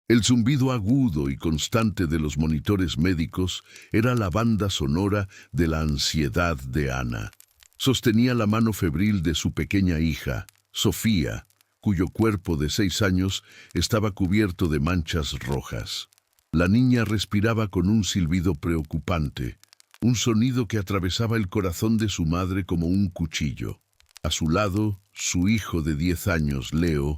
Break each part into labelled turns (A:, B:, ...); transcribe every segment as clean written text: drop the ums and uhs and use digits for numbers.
A: El zumbido agudo y constante de los monitores médicos era la banda sonora de la ansiedad de Ana. Sostenía la mano febril de su pequeña hija, Sofía, cuyo cuerpo de 6 años estaba cubierto de manchas rojas. La niña respiraba con un silbido preocupante, un sonido que atravesaba el corazón de su madre como un cuchillo. A su lado, su hijo de 10 años, Leo,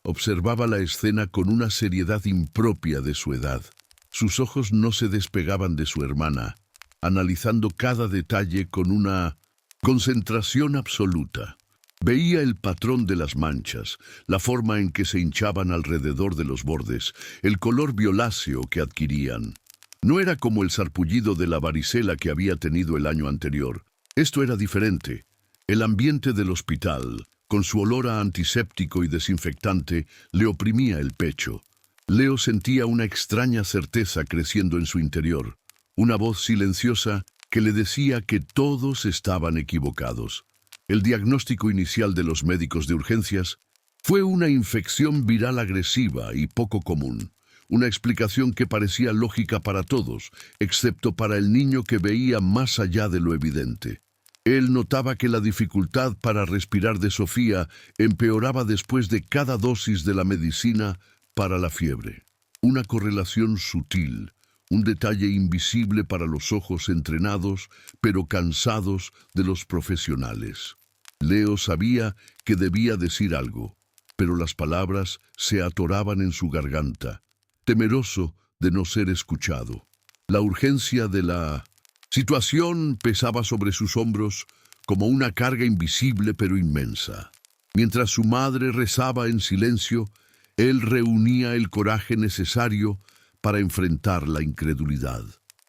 A: observaba la escena con una seriedad impropia de su edad. Sus ojos no se despegaban de su hermana, analizando cada detalle con una concentración absoluta. Veía el patrón de las manchas, la forma en que se hinchaban alrededor de los bordes, el color violáceo que adquirían. No era como el sarpullido de la varicela que había tenido el año anterior. Esto era diferente. El ambiente del hospital, con su olor a antiséptico y desinfectante, le oprimía el pecho. Leo sentía una extraña certeza creciendo en su interior, una voz silenciosa que le decía que todos estaban equivocados. El diagnóstico inicial de los médicos de urgencias fue una infección viral agresiva y poco común, una explicación que parecía lógica para todos, excepto para el niño que veía más allá de lo evidente. Él notaba que la dificultad para respirar de Sofía empeoraba después de cada dosis de la medicina para la fiebre. Una correlación sutil, un detalle invisible para los ojos entrenados, pero cansados de los profesionales. Leo sabía que debía decir algo, pero las palabras se atoraban en su garganta, temeroso de no ser escuchado. La urgencia de la situación pesaba sobre sus hombros como una carga invisible pero inmensa. Mientras su madre rezaba en silencio, él reunía el coraje necesario para enfrentar la incredulidad.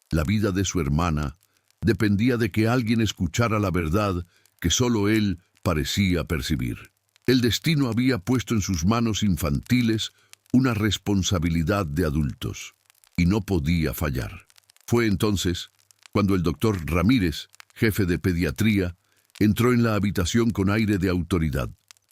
A: La vida de su hermana dependía de que alguien escuchara la verdad que solo él parecía percibir. El destino había puesto en sus manos infantiles una responsabilidad de adultos, y no podía fallar. Fue entonces cuando el doctor Ramírez, jefe de pediatría, entró en la habitación con aire de autoridad.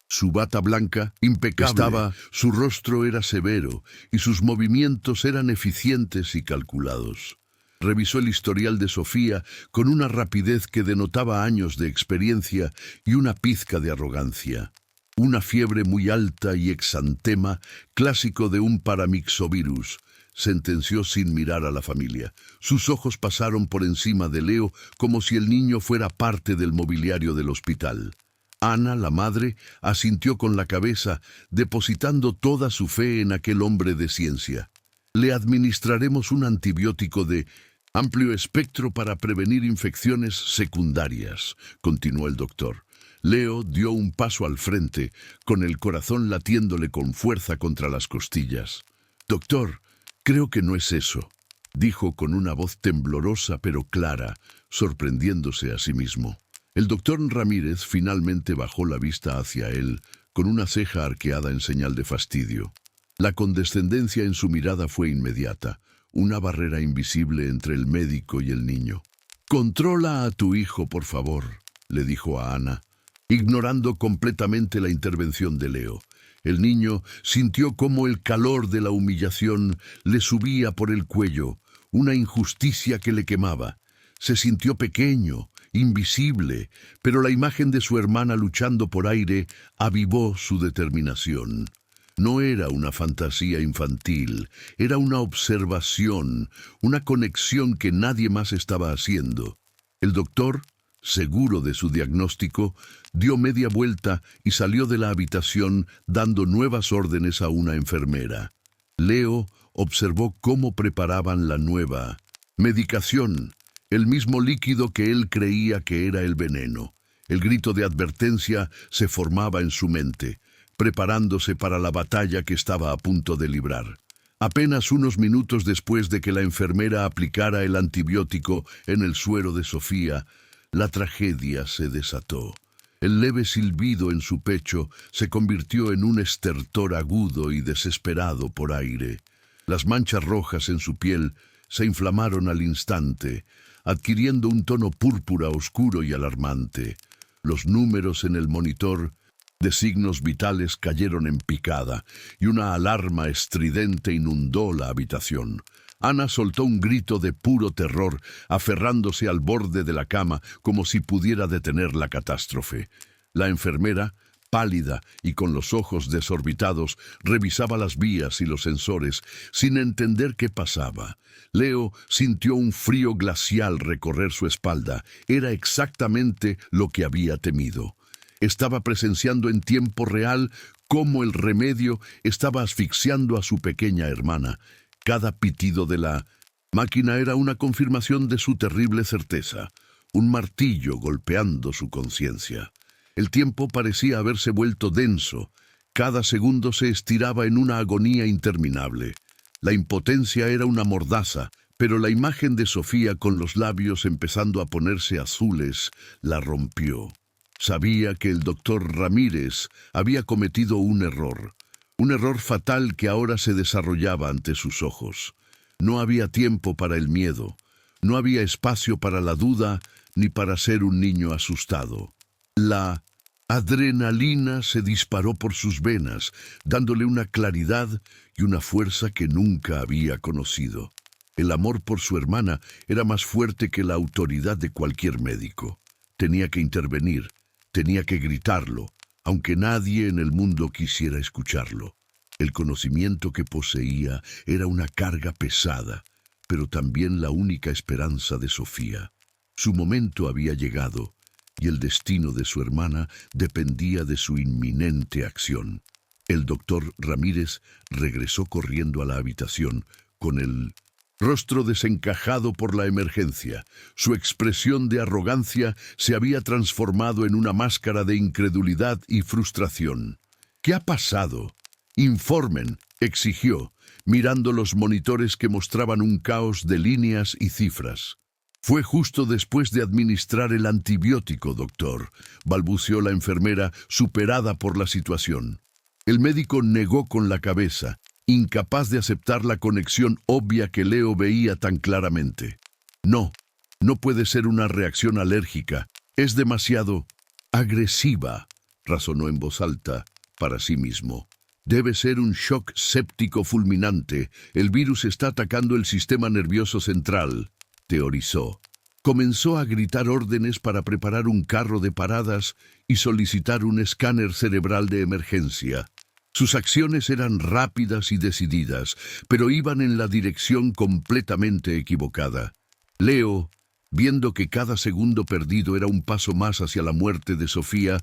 A: Su bata blanca, impecable, su rostro era severo y sus movimientos eran eficientes y calculados. Revisó el historial de Sofía con una rapidez que denotaba años de experiencia y una pizca de arrogancia. Una fiebre muy alta y exantema, clásico de un paramyxovirus, sentenció sin mirar a la familia. Sus ojos pasaron por encima de Leo como si el niño fuera parte del mobiliario del hospital. Ana, la madre, asintió con la cabeza, depositando toda su fe en aquel hombre de ciencia. Le administraremos un antibiótico de amplio espectro para prevenir infecciones secundarias, continuó el doctor. Leo dio un paso al frente, con el corazón latiéndole con fuerza contra las costillas. «Doctor, creo que no es eso», dijo con una voz temblorosa pero clara, sorprendiéndose a sí mismo. El doctor Ramírez finalmente bajó la vista hacia él, con una ceja arqueada en señal de fastidio. La condescendencia en su mirada fue inmediata, una barrera invisible entre el médico y el niño. «Controla a tu hijo, por favor», le dijo a Ana, ignorando completamente la intervención de Leo. El niño sintió cómo el calor de la humillación le subía por el cuello, una injusticia que le quemaba. Se sintió pequeño, invisible, pero la imagen de su hermana luchando por aire avivó su determinación. No era una fantasía infantil, era una observación, una conexión que nadie más estaba haciendo. El doctor, seguro de su diagnóstico, dio media vuelta y salió de la habitación dando nuevas órdenes a una enfermera. Leo observó cómo preparaban la nueva medicación, el mismo líquido que él creía que era el veneno. El grito de advertencia se formaba en su mente, preparándose para la batalla que estaba a punto de librar. Apenas unos minutos después de que la enfermera aplicara el antibiótico en el suero de Sofía, la tragedia se desató. El leve silbido en su pecho se convirtió en un estertor agudo y desesperado por aire. Las manchas rojas en su piel se inflamaron al instante, adquiriendo un tono púrpura oscuro y alarmante. Los números en el monitor de signos vitales cayeron en picada y una alarma estridente inundó la habitación. Ana soltó un grito de puro terror, aferrándose al borde de la cama como si pudiera detener la catástrofe. La enfermera, pálida y con los ojos desorbitados, revisaba las vías y los sensores, sin entender qué pasaba. Leo sintió un frío glacial recorrer su espalda. Era exactamente lo que había temido. Estaba presenciando en tiempo real cómo el remedio estaba asfixiando a su pequeña hermana. Cada pitido de la máquina era una confirmación de su terrible certeza, un martillo golpeando su conciencia. El tiempo parecía haberse vuelto denso. Cada segundo se estiraba en una agonía interminable. La impotencia era una mordaza, pero la imagen de Sofía con los labios empezando a ponerse azules la rompió. Sabía que el doctor Ramírez había cometido un error fatal que ahora se desarrollaba ante sus ojos. No había tiempo para el miedo, no había espacio para la duda ni para ser un niño asustado. La adrenalina se disparó por sus venas, dándole una claridad y una fuerza que nunca había conocido. El amor por su hermana era más fuerte que la autoridad de cualquier médico. Tenía que intervenir, tenía que gritarlo, aunque nadie en el mundo quisiera escucharlo. El conocimiento que poseía era una carga pesada, pero también la única esperanza de Sofía. Su momento había llegado, y el destino de su hermana dependía de su inminente acción. El doctor Ramírez regresó corriendo a la habitación, con el rostro desencajado por la emergencia. Su expresión de arrogancia se había transformado en una máscara de incredulidad y frustración. «¿Qué ha pasado? Informen», exigió, mirando los monitores que mostraban un caos de líneas y cifras. «Fue justo después de administrar el antibiótico, doctor», balbuceó la enfermera, superada por la situación. El médico negó con la cabeza, incapaz de aceptar la conexión obvia que Leo veía tan claramente. «No, no puede ser una reacción alérgica. Es demasiado agresiva», razonó en voz alta para sí mismo. «Debe ser un shock séptico fulminante. El virus está atacando el sistema nervioso central», teorizó. Comenzó a gritar órdenes para preparar un carro de paradas y solicitar un escáner cerebral de emergencia. Sus acciones eran rápidas y decididas, pero iban en la dirección completamente equivocada. Leo, viendo que cada segundo perdido era un paso más hacia la muerte de Sofía,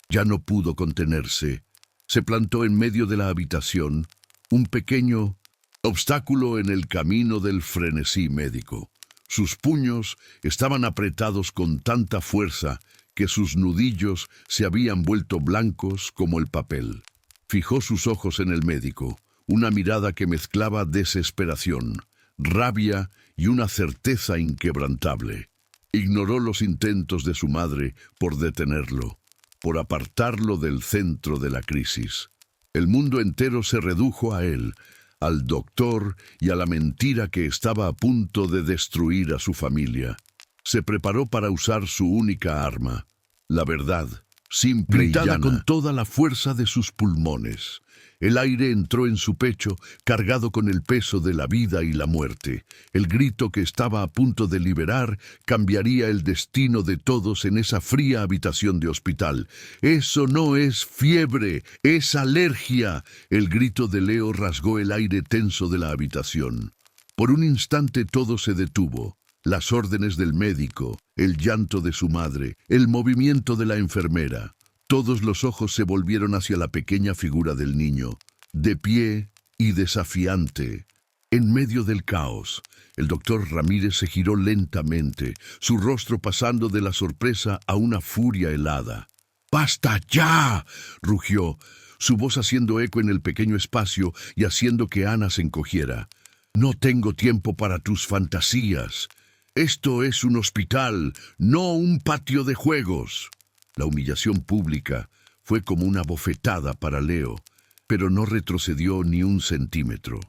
A: ya no pudo contenerse. Se plantó en medio de la habitación, un pequeño obstáculo en el camino del frenesí médico. Sus puños estaban apretados con tanta fuerza que sus nudillos se habían vuelto blancos como el papel. Fijó sus ojos en el médico, una mirada que mezclaba desesperación, rabia y una certeza inquebrantable. Ignoró los intentos de su madre por detenerlo, por apartarlo del centro de la crisis. El mundo entero se redujo a él, al doctor y a la mentira que estaba a punto de destruir a su familia. Se preparó para usar su única arma, la verdad, simple y llana, con toda la fuerza de sus pulmones. El aire entró en su pecho, cargado con el peso de la vida y la muerte. El grito que estaba a punto de liberar cambiaría el destino de todos en esa fría habitación de hospital. «Eso no es fiebre, es alergia». El grito de Leo rasgó el aire tenso de la habitación. Por un instante todo se detuvo. Las órdenes del médico, el llanto de su madre, el movimiento de la enfermera. Todos los ojos se volvieron hacia la pequeña figura del niño, de pie y desafiante. En medio del caos, el doctor Ramírez se giró lentamente, su rostro pasando de la sorpresa a una furia helada. «¡Basta ya!», rugió, su voz haciendo eco en el pequeño espacio y haciendo que Ana se encogiera. «No tengo tiempo para tus fantasías. Esto es un hospital, no un patio de juegos». La humillación pública fue como una bofetada para Leo, pero no retrocedió ni un centímetro.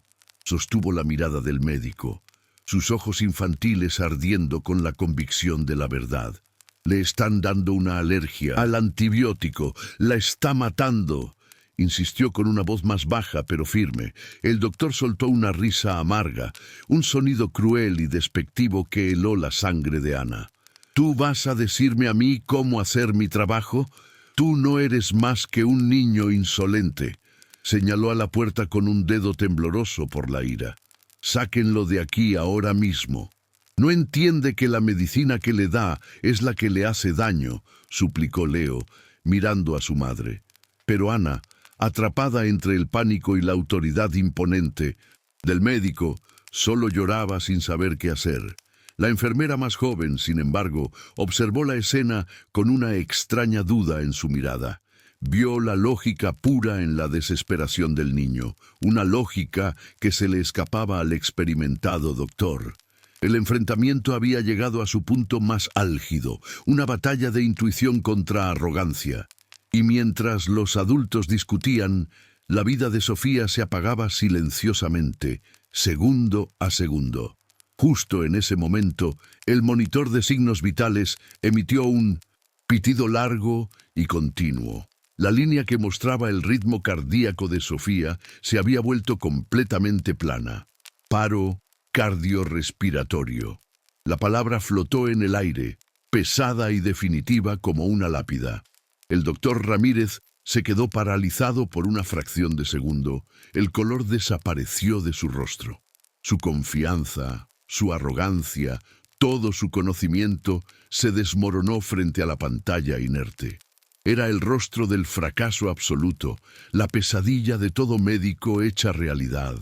A: Sostuvo la mirada del médico, sus ojos infantiles ardiendo con la convicción de la verdad. Le están dando una alergia al antibiótico. La está matando. Insistió con una voz más baja pero firme. El doctor soltó una risa amarga, un sonido cruel y despectivo que heló la sangre de Ana. ¿Tú vas a decirme a mí cómo hacer mi trabajo? Tú no eres más que un niño insolente. Señaló a la puerta con un dedo tembloroso por la ira. Sáquenlo de aquí ahora mismo. No entiende que la medicina que le da es la que le hace daño, suplicó Leo, mirando a su madre. Pero Ana, atrapada entre el pánico y la autoridad imponente del médico, solo lloraba sin saber qué hacer. La enfermera más joven, sin embargo, observó la escena con una extraña duda en su mirada. Vio la lógica pura en la desesperación del niño, una lógica que se le escapaba al experimentado doctor. El enfrentamiento había llegado a su punto más álgido, una batalla de intuición contra arrogancia. Y mientras los adultos discutían, la vida de Sofía se apagaba silenciosamente, segundo a segundo. Justo en ese momento, el monitor de signos vitales emitió un pitido largo y continuo. La línea que mostraba el ritmo cardíaco de Sofía se había vuelto completamente plana. Paro cardiorrespiratorio. La palabra flotó en el aire, pesada y definitiva como una lápida. El doctor Ramírez se quedó paralizado por una fracción de segundo. El color desapareció de su rostro. Su confianza, su arrogancia, todo su conocimiento se desmoronó frente a la pantalla inerte. Era el rostro del fracaso absoluto, la pesadilla de todo médico hecha realidad.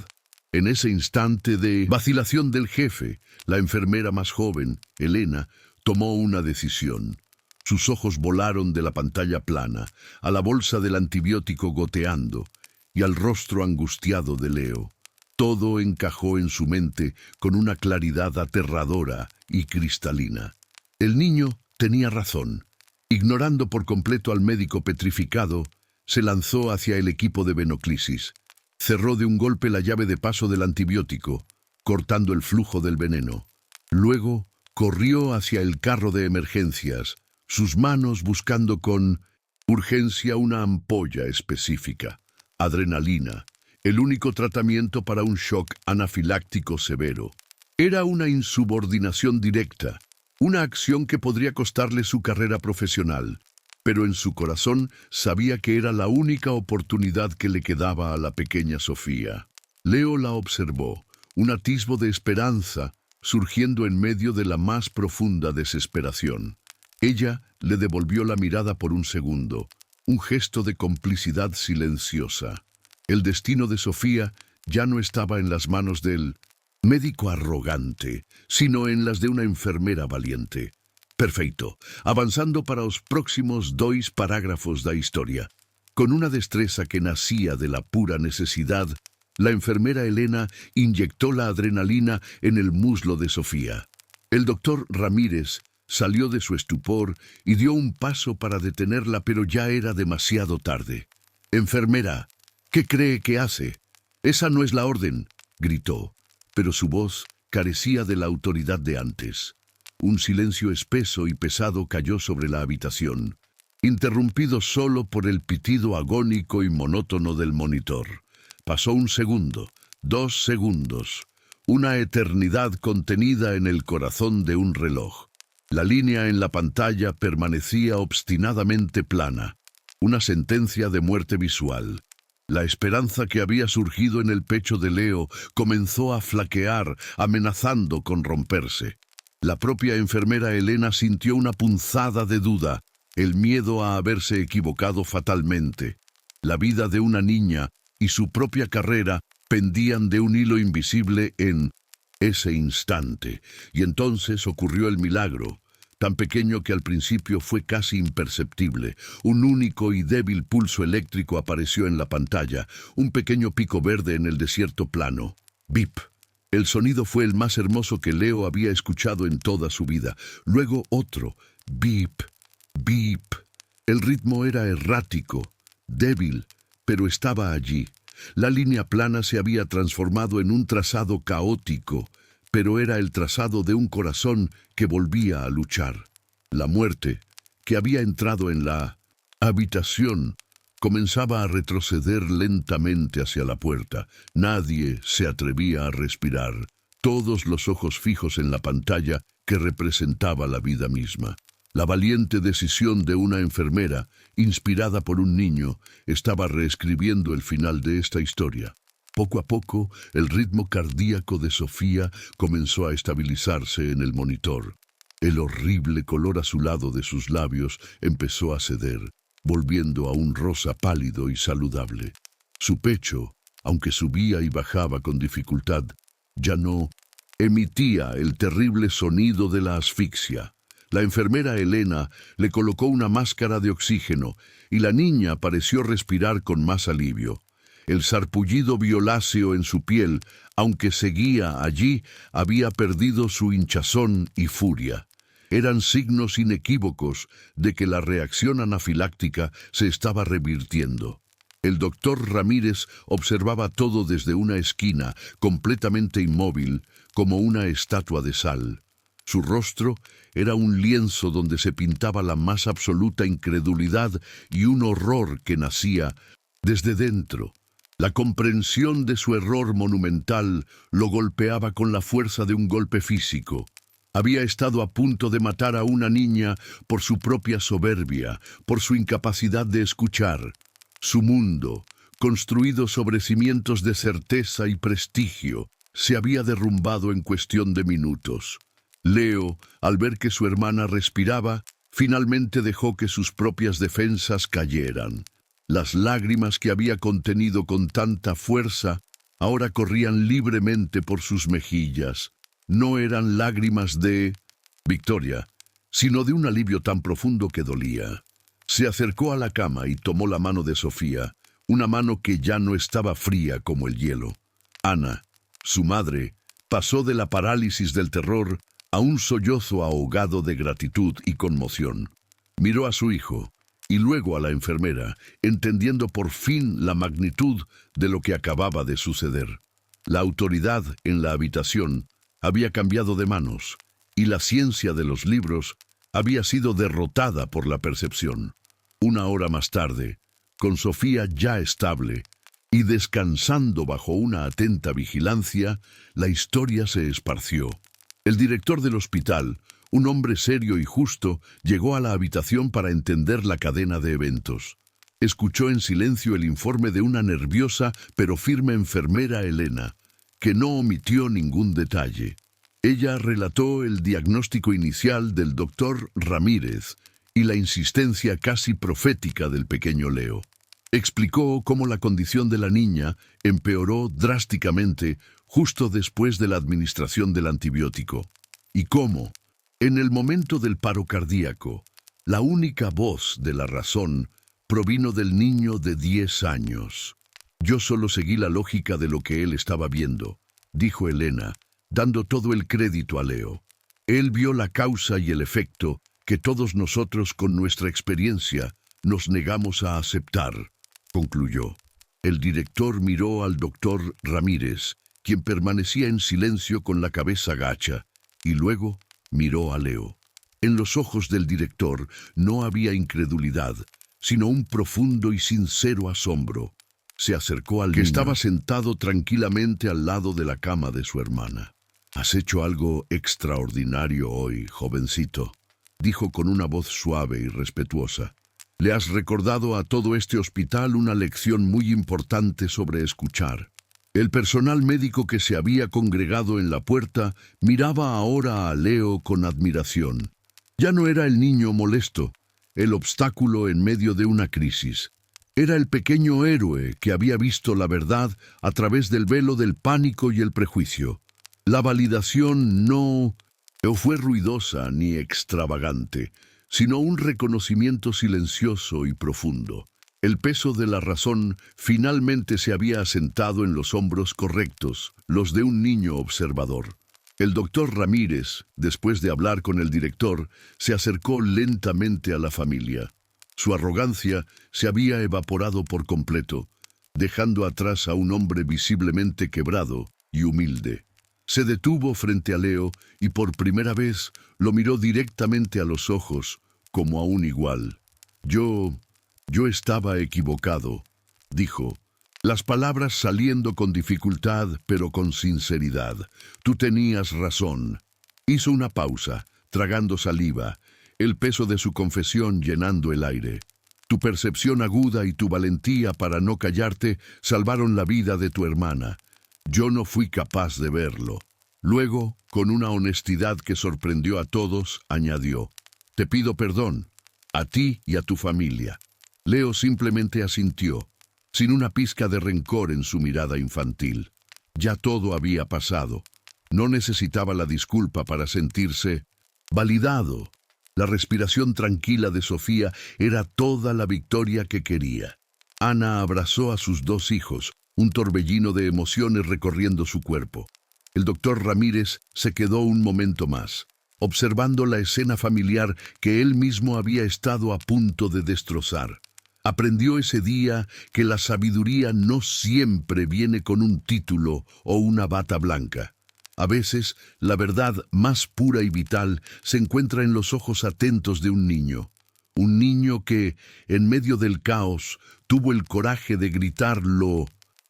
A: En ese instante de vacilación del jefe, la enfermera más joven, Elena, tomó una decisión. Sus ojos volaron de la pantalla plana, a la bolsa del antibiótico goteando, y al rostro angustiado de Leo. Todo encajó en su mente con una claridad aterradora y cristalina. El niño tenía razón. Ignorando por completo al médico petrificado, se lanzó hacia el equipo de venoclisis. Cerró de un golpe la llave de paso del antibiótico, cortando el flujo del veneno. Luego, corrió hacia el carro de emergencias, sus manos buscando con urgencia una ampolla específica, adrenalina, el único tratamiento para un shock anafiláctico severo. Era una insubordinación directa, una acción que podría costarle su carrera profesional, pero en su corazón sabía que era la única oportunidad que le quedaba a la pequeña Sofía. Leo la observó, un atisbo de esperanza surgiendo en medio de la más profunda desesperación. Ella le devolvió la mirada por un segundo, un gesto de complicidad silenciosa. El destino de Sofía ya no estaba en las manos del médico arrogante, sino en las de una enfermera valiente. Perfecto, avanzando para los próximos 2 parágrafos da historia. Con una destreza que nacía de la pura necesidad, la enfermera Elena inyectó la adrenalina en el muslo de Sofía. El doctor Ramírez salió de su estupor y dio un paso para detenerla, pero ya era demasiado tarde. «Enfermera, ¿qué cree que hace? Esa no es la orden», gritó, pero su voz carecía de la autoridad de antes. Un silencio espeso y pesado cayó sobre la habitación, interrumpido solo por el pitido agónico y monótono del monitor. Pasó un segundo, 2 segundos, una eternidad contenida en el corazón de un reloj. La línea en la pantalla permanecía obstinadamente plana, una sentencia de muerte visual. La esperanza que había surgido en el pecho de Leo comenzó a flaquear, amenazando con romperse. La propia enfermera Elena sintió una punzada de duda, el miedo a haberse equivocado fatalmente. La vida de una niña y su propia carrera pendían de un hilo invisible en ese instante, y entonces ocurrió el milagro, tan pequeño que al principio fue casi imperceptible. Un único y débil pulso eléctrico apareció en la pantalla, un pequeño pico verde en el desierto plano. ¡Bip! El sonido fue el más hermoso que Leo había escuchado en toda su vida. Luego otro. ¡Bip! ¡Bip! El ritmo era errático, débil, pero estaba allí. La línea plana se había transformado en un trazado caótico, pero era el trazado de un corazón que volvía a luchar. La muerte, que había entrado en la habitación, comenzaba a retroceder lentamente hacia la puerta. Nadie se atrevía a respirar, todos los ojos fijos en la pantalla que representaba la vida misma. La valiente decisión de una enfermera, inspirada por un niño, estaba reescribiendo el final de esta historia. Poco a poco, el ritmo cardíaco de Sofía comenzó a estabilizarse en el monitor. El horrible color azulado de sus labios empezó a ceder, volviendo a un rosa pálido y saludable. Su pecho, aunque subía y bajaba con dificultad, ya no emitía el terrible sonido de la asfixia. La enfermera Elena le colocó una máscara de oxígeno y la niña pareció respirar con más alivio. El sarpullido violáceo en su piel, aunque seguía allí, había perdido su hinchazón y furia. Eran signos inequívocos de que la reacción anafiláctica se estaba revirtiendo. El doctor Ramírez observaba todo desde una esquina, completamente inmóvil, como una estatua de sal. Su rostro era un lienzo donde se pintaba la más absoluta incredulidad y un horror que nacía desde dentro. La comprensión de su error monumental lo golpeaba con la fuerza de un golpe físico. Había estado a punto de matar a una niña por su propia soberbia, por su incapacidad de escuchar. Su mundo, construido sobre cimientos de certeza y prestigio, se había derrumbado en cuestión de minutos. Leo, al ver que su hermana respiraba, finalmente dejó que sus propias defensas cayeran. Las lágrimas que había contenido con tanta fuerza ahora corrían libremente por sus mejillas. No eran lágrimas de victoria, sino de un alivio tan profundo que dolía. Se acercó a la cama y tomó la mano de Sofía, una mano que ya no estaba fría como el hielo. Ana, su madre, pasó de la parálisis del terror a un sollozo ahogado de gratitud y conmoción. Miró a su hijo y luego a la enfermera, entendiendo por fin la magnitud de lo que acababa de suceder. La autoridad en la habitación había cambiado de manos y la ciencia de los libros había sido derrotada por la percepción. Una hora más tarde, con Sofía ya estable y descansando bajo una atenta vigilancia, la historia se esparció. El director del hospital, un hombre serio y justo, llegó a la habitación para entender la cadena de eventos. Escuchó en silencio el informe de una nerviosa pero firme enfermera Elena, que no omitió ningún detalle. Ella relató el diagnóstico inicial del doctor Ramírez y la insistencia casi profética del pequeño Leo. Explicó cómo la condición de la niña empeoró drásticamente justo después de la administración del antibiótico, y cómo, en el momento del paro cardíaco, la única voz de la razón provino del niño de 10 años. Yo solo seguí la lógica de lo que él estaba viendo, dijo Elena, dando todo el crédito a Leo. Él vio la causa y el efecto que todos nosotros con nuestra experiencia nos negamos a aceptar, concluyó. El director miró al doctor Ramírez, quien permanecía en silencio con la cabeza gacha, y luego miró a Leo. En los ojos del director no había incredulidad, sino un profundo y sincero asombro. Se acercó al niño, que estaba sentado tranquilamente al lado de la cama de su hermana. «Has hecho algo extraordinario hoy, jovencito», dijo con una voz suave y respetuosa. «Le has recordado a todo este hospital una lección muy importante sobre escuchar». El personal médico que se había congregado en la puerta miraba ahora a Leo con admiración. Ya no era el niño molesto, el obstáculo en medio de una crisis. Era el pequeño héroe que había visto la verdad a través del velo del pánico y el prejuicio. La validación no fue ruidosa ni extravagante, sino un reconocimiento silencioso y profundo. El peso de la razón finalmente se había asentado en los hombros correctos, los de un niño observador. El doctor Ramírez, después de hablar con el director, se acercó lentamente a la familia. Su arrogancia se había evaporado por completo, dejando atrás a un hombre visiblemente quebrado y humilde. Se detuvo frente a Leo y por primera vez lo miró directamente a los ojos, como a un igual. Yo estaba equivocado, dijo, las palabras saliendo con dificultad, pero con sinceridad. Tú tenías razón. Hizo una pausa, tragando saliva, el peso de su confesión llenando el aire. Tu percepción aguda y tu valentía para no callarte salvaron la vida de tu hermana. Yo no fui capaz de verlo. Luego, con una honestidad que sorprendió a todos, añadió, te pido perdón, a ti y a tu familia. Leo simplemente asintió, sin una pizca de rencor en su mirada infantil. Ya todo había pasado. No necesitaba la disculpa para sentirse validado. La respiración tranquila de Sofía era toda la victoria que quería. Ana abrazó a sus dos hijos, un torbellino de emociones recorriendo su cuerpo. El doctor Ramírez se quedó un momento más, observando la escena familiar que él mismo había estado a punto de destrozar. Aprendió ese día que la sabiduría no siempre viene con un título o una bata blanca. A veces, la verdad más pura y vital se encuentra en los ojos atentos de un niño que, en medio del caos, tuvo el coraje de gritar lo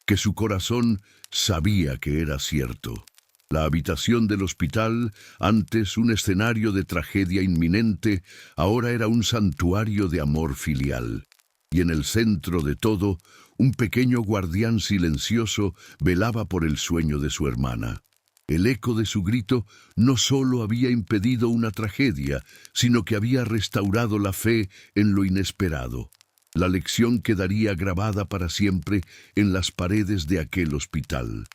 A: que su corazón sabía que era cierto. La habitación del hospital, antes un escenario de tragedia inminente, ahora era un santuario de amor filial. Y en el centro de todo, un pequeño guardián silencioso velaba por el sueño de su hermana. El eco de su grito no solo había impedido una tragedia, sino que había restaurado la fe en lo inesperado. La lección quedaría grabada para siempre en las paredes de aquel hospital.